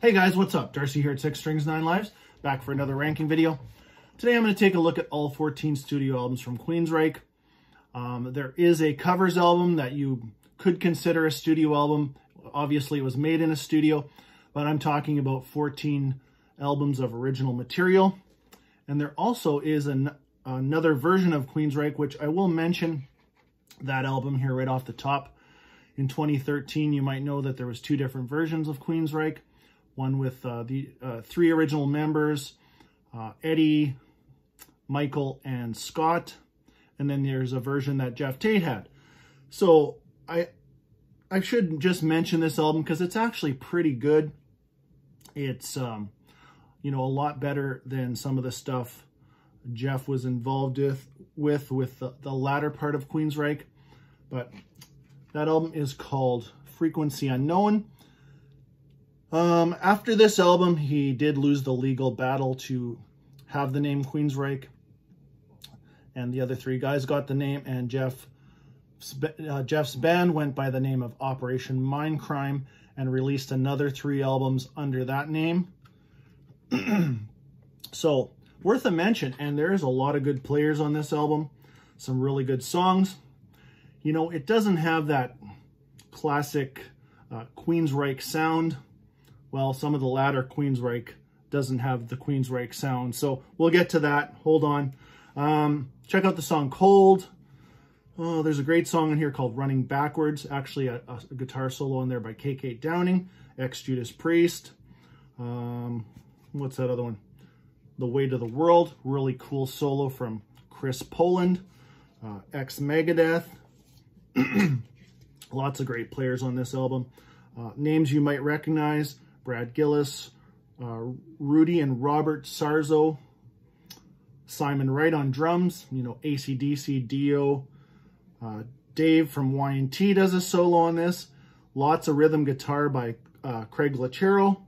Hey guys, what's up? Darcy here at 6 Strings 9 Lives, back for another ranking video. Today I'm going to take a look at all 14 studio albums from Queensrÿche. There is a covers album that you could consider a studio album. Obviously it was made in a studio, but I'm talking about 14 albums of original material. And there also is another version of Queensrÿche, which I will mention that album here right off the top. In 2013, you might know that there was 2 different versions of Queensrÿche. One with the 3 original members, Eddie, Michael, and Scott. And then there's a version that Jeff Tate had. So I should just mention this album because it's actually pretty good. It's, you know, a lot better than some of the stuff Jeff was involved with the latter part of Queensrÿche. But that album is called Frequency Unknown. After this album, he did lose the legal battle to have the name Queensrÿche, and the other 3 guys got the name, and Jeff's band went by the name of Operation Mindcrime and released another 3 albums under that name. So, worth a mention, and there's a lot of good players on this album, some really good songs. You know, it doesn't have that classic Queensrÿche sound. Well, some of the latter Queensrÿche doesn't have the Queensrÿche sound. So we'll get to that. Hold on. Check out the song Cold. Oh, there's a great song in here called Running Backwards. Actually, a guitar solo in there by K.K. Downing, ex-Judas Priest. What's that other one? The Way to the World. Really cool solo from Chris Poland, ex-Megadeth. Lots of great players on this album. Names you might recognize: Brad Gillis, Rudy and Robert Sarzo, Simon Wright on drums, you know, AC/DC, Dio. Dave from Y&T does a solo on this. Lots of rhythm guitar by Craig Lachero,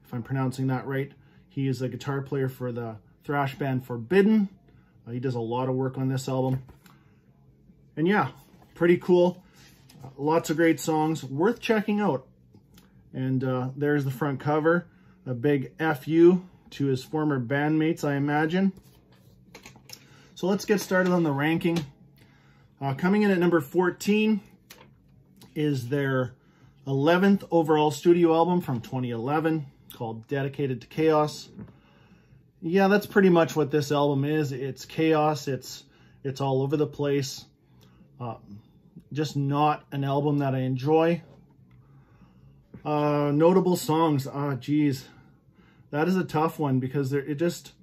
if I'm pronouncing that right. He is a guitar player for the thrash band Forbidden. He does a lot of work on this album. And yeah, pretty cool. Lots of great songs, worth checking out. And there's the front cover, a big FU to his former bandmates, I imagine. So let's get started on the ranking. Coming in at number 14 is their 11th overall studio album from 2011 called Dedicated to Chaos. Yeah, that's pretty much what this album is. It's chaos. It's all over the place. Just not an album that I enjoy. Notable songs. Geez, that is a tough one because it just,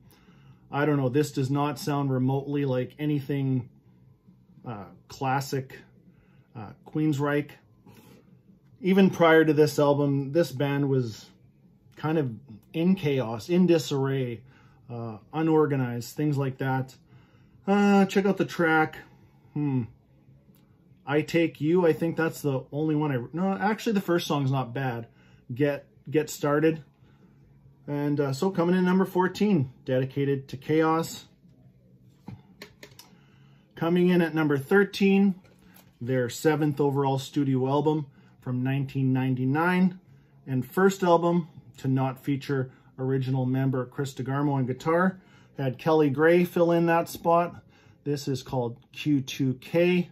I don't know, this does not sound remotely like anything classic Queensrÿche. Even prior to this album, this band was kind of in chaos, in disarray, unorganized, things like that. Check out the track. I Take You. I think that's the only one no, actually the first song's not bad. Get Started. And so coming in number 14, Dedicated to Chaos. Coming in at number 13, their 7th overall studio album from 1999, and first album to not feature original member Chris DeGarmo on guitar. Had Kelly Gray fill in that spot. This is called Q2K.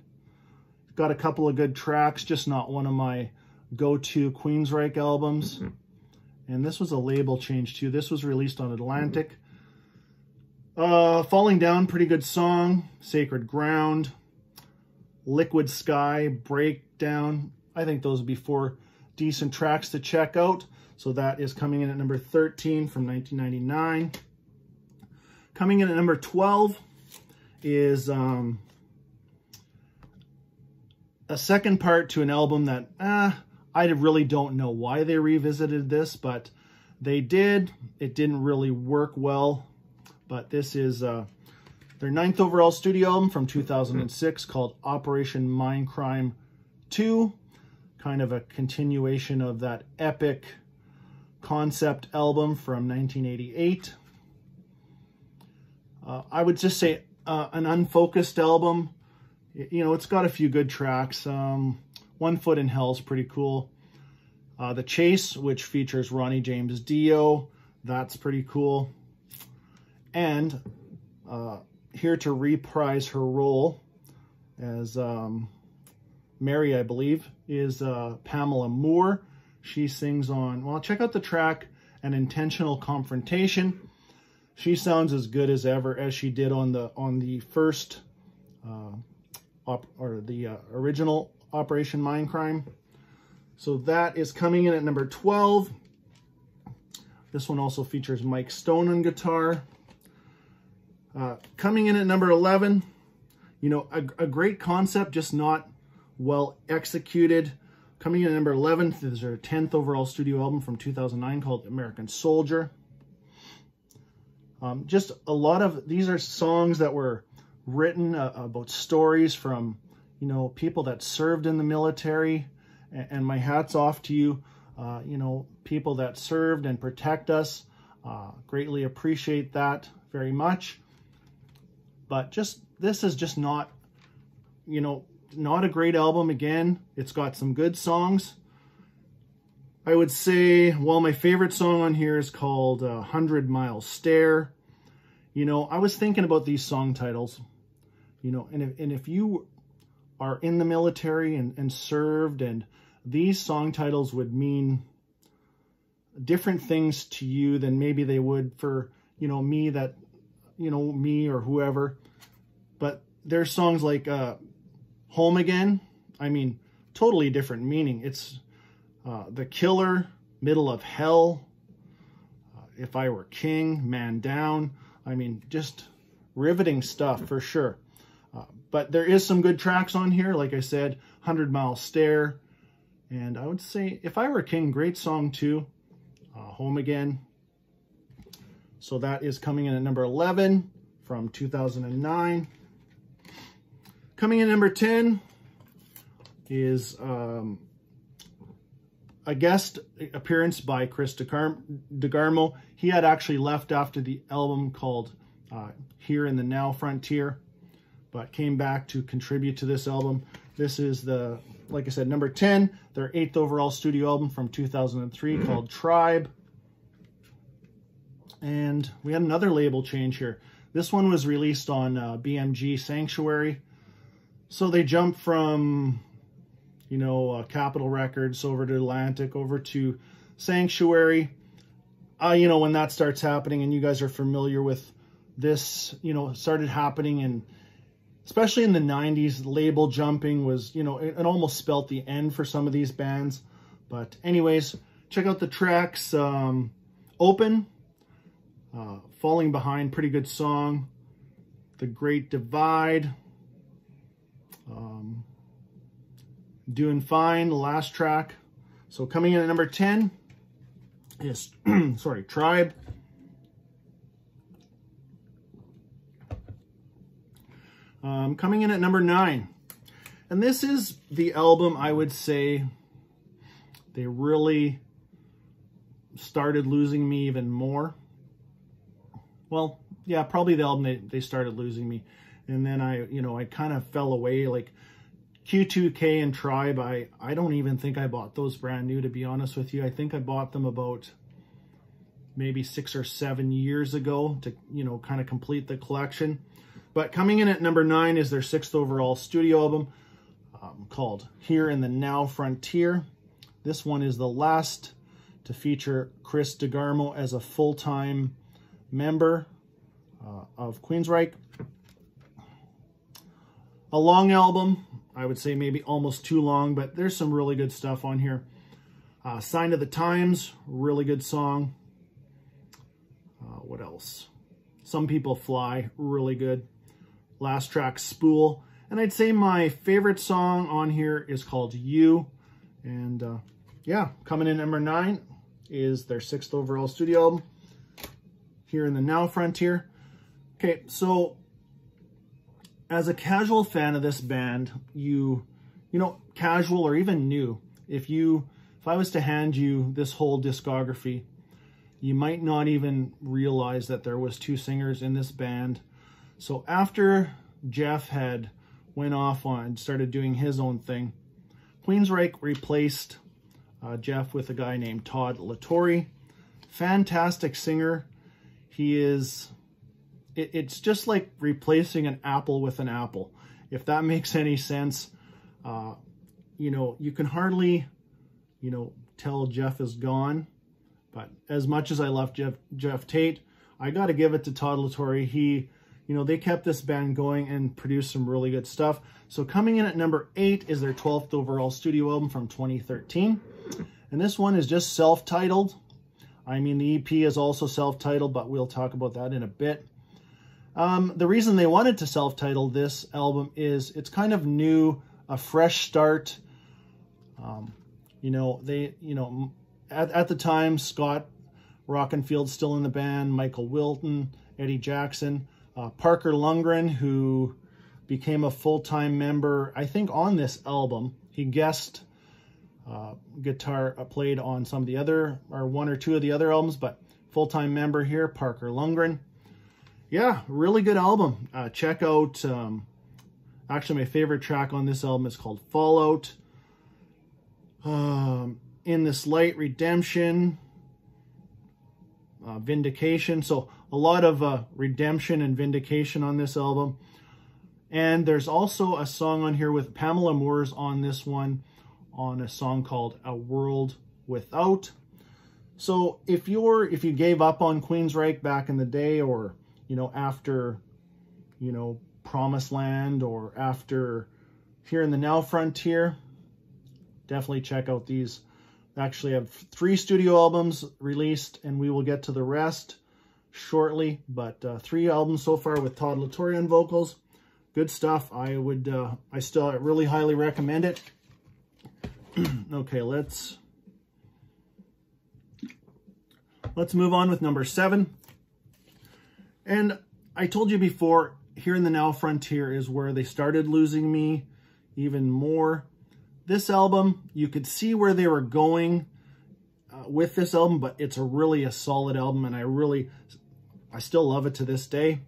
Got a couple of good tracks, just not one of my go-to Queensrÿche albums. And this was a label change too. This was released on Atlantic. Falling Down, pretty good song. Sacred Ground, Liquid Sky, Breakdown. I think those would be 4 decent tracks to check out. So that is coming in at number 13 from 1999. Coming in at number 12 is a second part to an album that I really don't know why they revisited this, but they did. It didn't really work well, but this is their 9th overall studio album from 2006 called Operation Mindcrime 2, kind of a continuation of that epic concept album from 1988. I would just say an unfocused album. You know, it's got a few good tracks. One Foot in Hell is pretty cool. The Chase, which features Ronnie James Dio. That's pretty cool. And here to reprise her role as Mary, I believe, is Pamela Moore. She sings on, well, check out the track, An Intentional Confrontation. She sounds as good as ever as she did on the first, original Operation Mindcrime. So that is coming in at number 12. This one also features Mike Stone on guitar. Coming in at number 11, you know, a great concept, just not well executed. Coming in at number 11 is their 10th overall studio album from 2009 called American Soldier. Just a lot of, these are songs that were written about stories from, you know, people that served in the military. And my hat's off to you, you know, people that served and protect us. Greatly appreciate that very much. But just, this is just not, you know, not a great album. Again, it's got some good songs. I would say, well, my favorite song on here is called 100 Mile Stare. You know, I was thinking about these song titles, you know, and if you are in the military and served, and these song titles would mean different things to you than maybe they would for, you know, me or whoever. But there's songs like Home Again. I mean, totally different meaning. It's The Killer, Middle of Hell, If I Were King, Man Down. I mean, just riveting stuff for sure. But there is some good tracks on here. Like I said, 100 Mile Stare. And I would say If I Were King, great song too. Home Again. So that is coming in at number 11 from 2009. Coming in at number 10 is a guest appearance by Chris DeGarmo. He had actually left after the album called Here in the Now Frontier, but came back to contribute to this album. This is the, like I said, number 10, their 8th overall studio album from 2003 called Tribe. And we had another label change here. This one was released on BMG Sanctuary. So they jumped from, you know, Capitol Records over to Atlantic, over to Sanctuary. You know, when that starts happening, and you guys are familiar with this, you know, it started happening, and especially in the 90s, label jumping was, you know, it almost spelt the end for some of these bands. But anyways, check out the tracks. Open, Falling Behind, pretty good song. The Great Divide, Doing Fine, the last track. So coming in at number 10 is, sorry, Tribe. Coming in at number 9. And this is the album I would say they really started losing me even more. Well, yeah, probably the album they started losing me. And then I kind of fell away. Like Q2K and Tribe, I don't even think I bought those brand new, to be honest with you. I think I bought them about maybe 6 or 7 years ago to, you know, kind of complete the collection. But coming in at number 9 is their 6th overall studio album called Here in the Now Frontier. This one is the last to feature Chris DeGarmo as a full-time member of Queensrÿche. A long album, I would say maybe almost too long, but there's some really good stuff on here. Sign of the Times, really good song. What else? Some People Fly, really good. Last track, Spool. And I'd say my favorite song on here is called You. And yeah, coming in number 9 is their 6th overall studio album, Here in the Now Frontier. Okay, so as a casual fan of this band, you know, casual or even new, if I was to hand you this whole discography, you might not even realize that there was 2 singers in this band. So after Jeff had went off and started doing his own thing, Queensrÿche replaced Jeff with a guy named Todd LaTorre. Fantastic singer. He is, it's just like replacing an apple with an apple, if that makes any sense. You know, you can hardly, you know, tell Jeff is gone, but as much as I love Jeff Tate, I got to give it to Todd LaTorre. He, you know, they kept this band going and produced some really good stuff. So coming in at number 8 is their 12th overall studio album from 2013. And this one is just self-titled. I mean, the EP is also self-titled, but we'll talk about that in a bit. The reason they wanted to self-title this album is it's kind of new, a fresh start. You know, at the time, Scott Rockenfield's still in the band, Michael Wilton, Eddie Jackson, Parker Lundgren, who became a full-time member, I think, on this album. He guest guitar played on some of the other, or 1 or 2 of the other albums, but full-time member here, Parker Lundgren. Yeah, really good album. Check out, actually my favorite track on this album is called Fallout. In This Light, Redemption, Vindication. So a lot of redemption and vindication on this album. And there's also a song on here with Pamela Moore's on this one, on a song called A World Without. So if you gave up on Queensrÿche back in the day, or, you know, after, you know, Promised Land, or after Here in the Now Frontier, definitely check out these. Actually have 3 studio albums released, and we will get to the rest shortly, but 3 albums so far with Todd LaTorre on vocals. Good stuff. I still really highly recommend it. Okay, let's move on with number 7. And I told you before, Here in the Now Frontier is where they started losing me even more. This album, you could see where they were going with this album, but it's really a solid album, and I still love it to this day.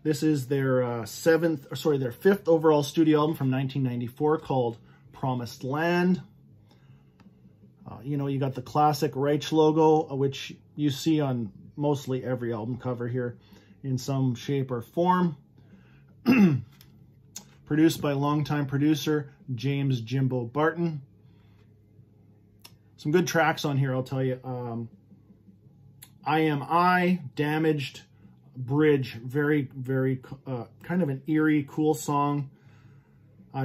This is their 5th overall studio album from 1994 called Promised Land. You know, you got the classic Rÿche logo, which you see on mostly every album cover here in some shape or form. Produced by longtime producer James Jimbo Barton. Some good tracks on here, I'll tell you. I Am I, Damaged, Bridge, very, very kind of an eerie, cool song.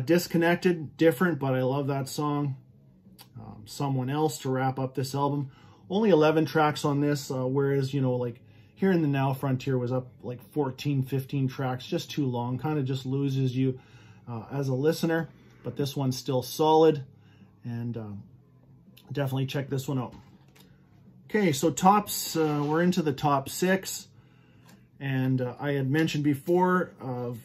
Disconnected, different, but I love that song. Someone Else to wrap up this album. Only 11 tracks on this, whereas, you know, like Here in the Now Frontier was up like 14, 15 tracks, just too long, kind of just loses you as a listener, but this one's still solid, and definitely check this one out. Okay, so tops, we're into the top 6, and I had mentioned before of,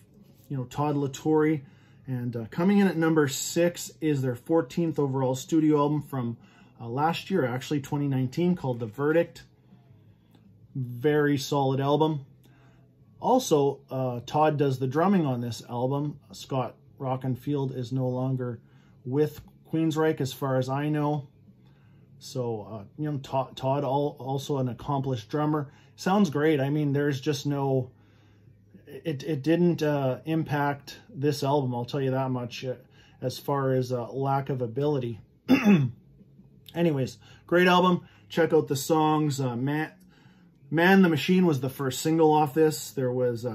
you know, Todd LaTorre, and coming in at number 6 is their 14th overall studio album from last year, actually 2019, called The Verdict. Very solid album. Also, Todd does the drumming on this album. Scott Rockenfield is no longer with Queensrÿche as far as I know. So, you know, Todd also an accomplished drummer. Sounds great. I mean, there's just no... It didn't impact this album, I'll tell you that much, as far as lack of ability. Anyways, great album. Check out the songs. Man the Machine was the first single off this. There was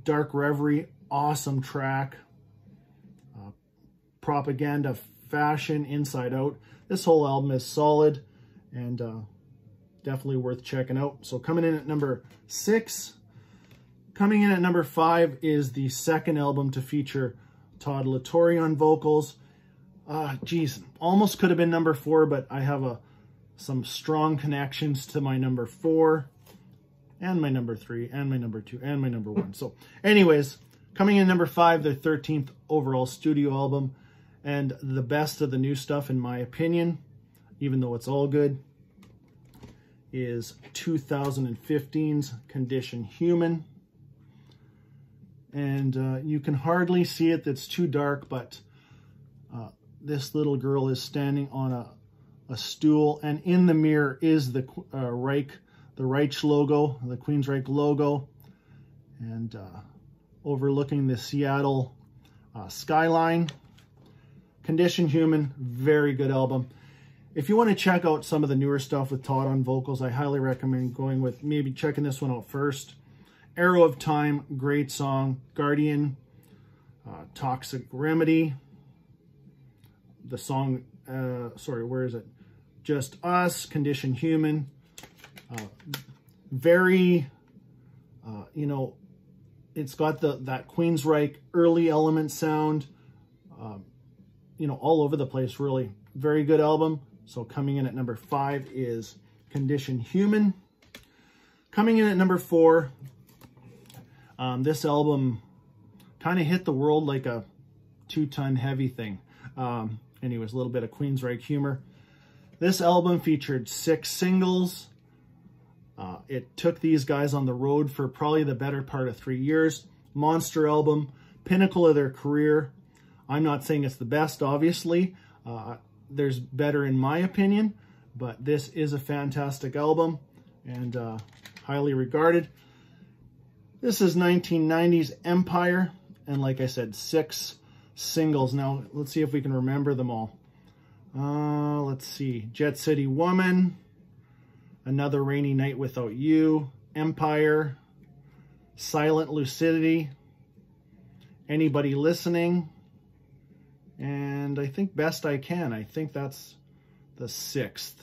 Dark Reverie, awesome track. Propaganda, Fashion, Inside Out. This whole album is solid and definitely worth checking out. So coming in at number 6. Coming in at number 5 is the second album to feature Todd LaTorre on vocals. Geez, almost could have been number 4, but I have some strong connections to my number 4 and my number 3 and my number 2 and my number 1. So anyways, coming in number 5, their 13th overall studio album, and the best of the new stuff in my opinion, even though it's all good, is 2015's Condition Human. And you can hardly see it, it's too dark, but this little girl is standing on a stool, and in the mirror is the Rÿche logo, the Queensrÿche logo, and overlooking the Seattle skyline. Condition Human, very good album. If you want to check out some of the newer stuff with Todd on vocals, I highly recommend going with maybe checking this one out first. Arrow of Time, great song. Guardian, Toxic Remedy. The song, sorry, where is it? Just Us, Condition Human. Very, you know, it's got that Queensrÿche early element sound, you know, all over the place, really. Very good album. So coming in at number 5 is Condition Human. Coming in at number 4, this album kind of hit the world like a 2-ton heavy thing. Anyways, a little bit of Queensrÿche humor. This album featured 6 singles. It took these guys on the road for probably the better part of 3 years. Monster album, pinnacle of their career. I'm not saying it's the best, obviously. There's better in my opinion, but this is a fantastic album and highly regarded. This is 1990's Empire, and like I said, 6 singles. Now, let's see if we can remember them all. Let's see. Jet City Woman, Another Rainy Night Without You, Empire, Silent Lucidity, Anybody Listening, and I think Best I Can. I think that's the 6th.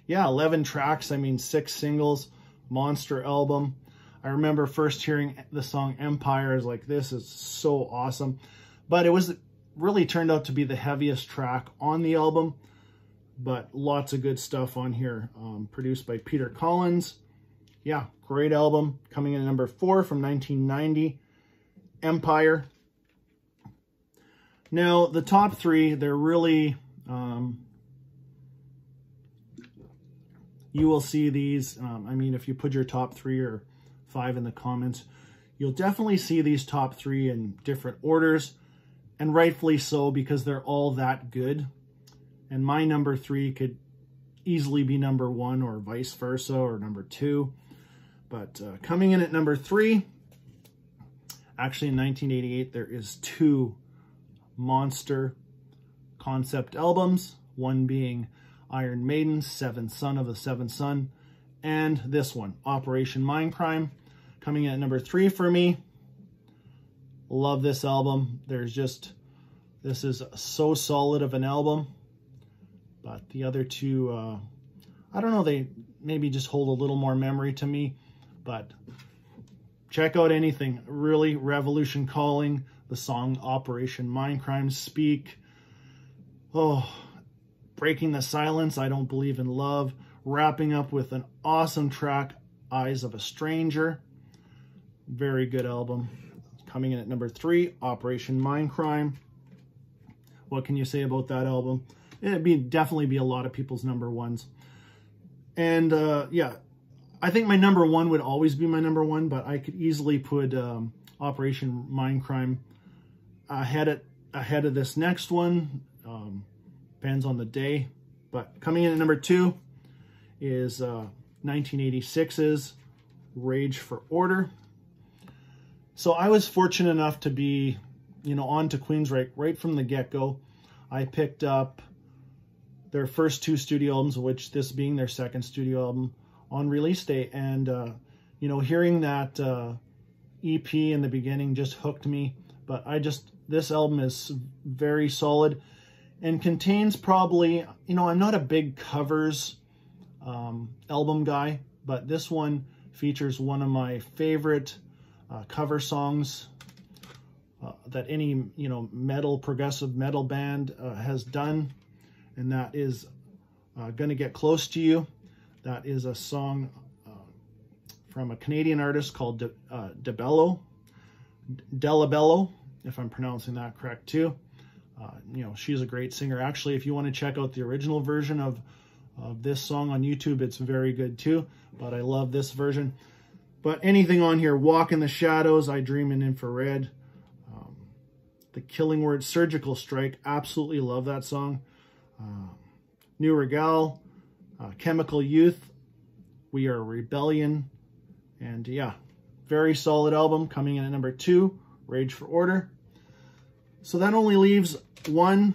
Yeah, 11 tracks. I mean, 6 singles. Monster album. I remember first hearing the song Empire. I was like, this is so awesome. But it was really turned out to be the heaviest track on the album. But lots of good stuff on here. Produced by Peter Collins. Yeah, great album. Coming in at number 4 from 1990. Empire. Now, the top 3, they're really, you will see these, I mean, if you put your top 3 or 5 in the comments, you'll definitely see these top 3 in different orders, and rightfully so, because they're all that good. And my number 3 could easily be number 1 or vice versa, or number 2. But coming in at number 3, actually in 1988, there is 2 monster concept albums, one being Iron Maiden's Seventh Son of the Seventh Son, and this one, Operation Mindcrime, coming in at number 3 for me. Love this album. This is so solid of an album, but the other 2, I don't know, they maybe just hold a little more memory to me, but check out anything. Really, Revolution Calling, the song Operation Mindcrime, Speak. Oh, Breaking the Silence, I Don't Believe in Love. Wrapping up with an awesome track, Eyes of a Stranger. Very good album. Coming in at number 3, Operation Mindcrime. What can you say about that album? It'd definitely be a lot of people's number 1s. And yeah, I think my number 1 would always be my number 1, but I could easily put Operation Mindcrime ahead of this next one. Depends on the day. But coming in at number 2 is 1986's Rage for Order. So I was fortunate enough to be, you know, on to Queensrÿche right from the get-go. I picked up their first 2 studio albums, which this being their 2nd studio album, on release day. And, you know, hearing that EP in the beginning just hooked me. But this album is very solid and contains probably, you know, I'm not a big covers album guy, but this one features one of my favorite cover songs that any, you know, progressive metal band has done, and that is Gonna Get Close to You. That is a song from a Canadian artist called Delabello, if I'm pronouncing that correct too. You know, she's a great singer. Actually, if you want to check out the original version of this song on YouTube, it's very good too, but I love this version. But anything on here, Walk in the Shadows, I Dream in Infrared, The Killing Word, Surgical Strike, absolutely love that song. New Regal, Chemical Youth, We Are Rebellion, and yeah, very solid album. Coming in at number 2, Rage for Order. So that only leaves one,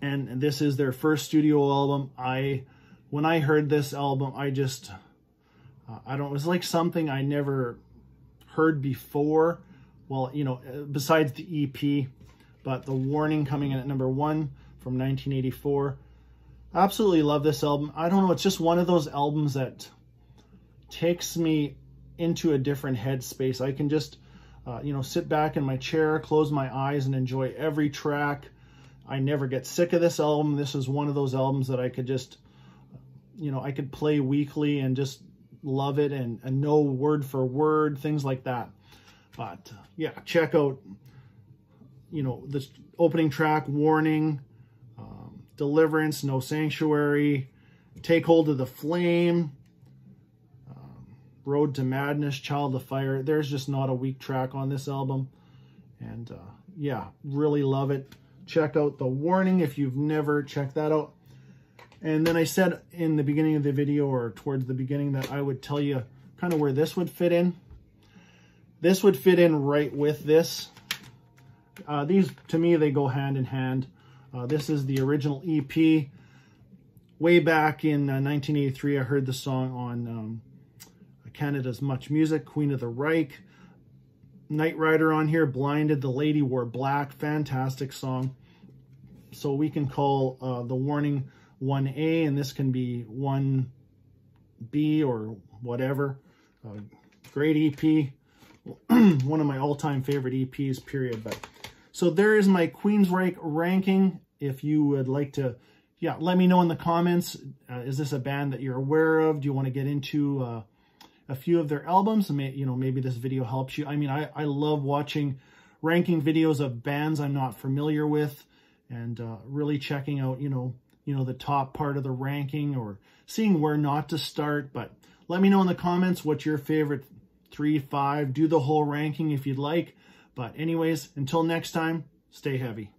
and this is their first studio album. When I heard this album, I just, it was like something I never heard before. Well, you know, besides the EP, but The Warning coming in at number 1 from 1984. Absolutely love this album. I don't know, it's just one of those albums that takes me into a different headspace. I can just, you know, sit back in my chair, close my eyes, and enjoy every track. I never get sick of this album. This is one of those albums that I could just, you know, I could play weekly and just love it and know word for word, things like that. But yeah, check out, you know, this opening track, Warning, Deliverance, No Sanctuary, Take Hold of the Flame, Road to Madness, Child of Fire. There's just not a weak track on this album. And yeah, really love it. Check out The Warning if you've never checked that out. And then I said in the beginning of the video, or towards the beginning, that I would tell you kind of where this would fit in. This would fit in right with this. These, to me, they go hand in hand. This is the original EP. Way back in 1983, I heard the song on Canada's Much Music, Queen of the Reich. Knight Rider on here, Blinded, The Lady Wore Black. Fantastic song. So we can call The Warning 1A, and this can be 1B or whatever. Great EP. One of my all-time favorite EPs, period. But so there is my Queensrÿche ranking. If you would like to, yeah, let me know in the comments. Is this a band that you're aware of? Do you want to get into a few of their albums? You know, maybe this video helps you. I mean, I love watching ranking videos of bands I'm not familiar with, and really checking out, you know, the top part of the ranking, or seeing where not to start. But let me know in the comments what's your favorite 3, 5. Do the whole ranking if you'd like. But anyways, until next time, stay heavy.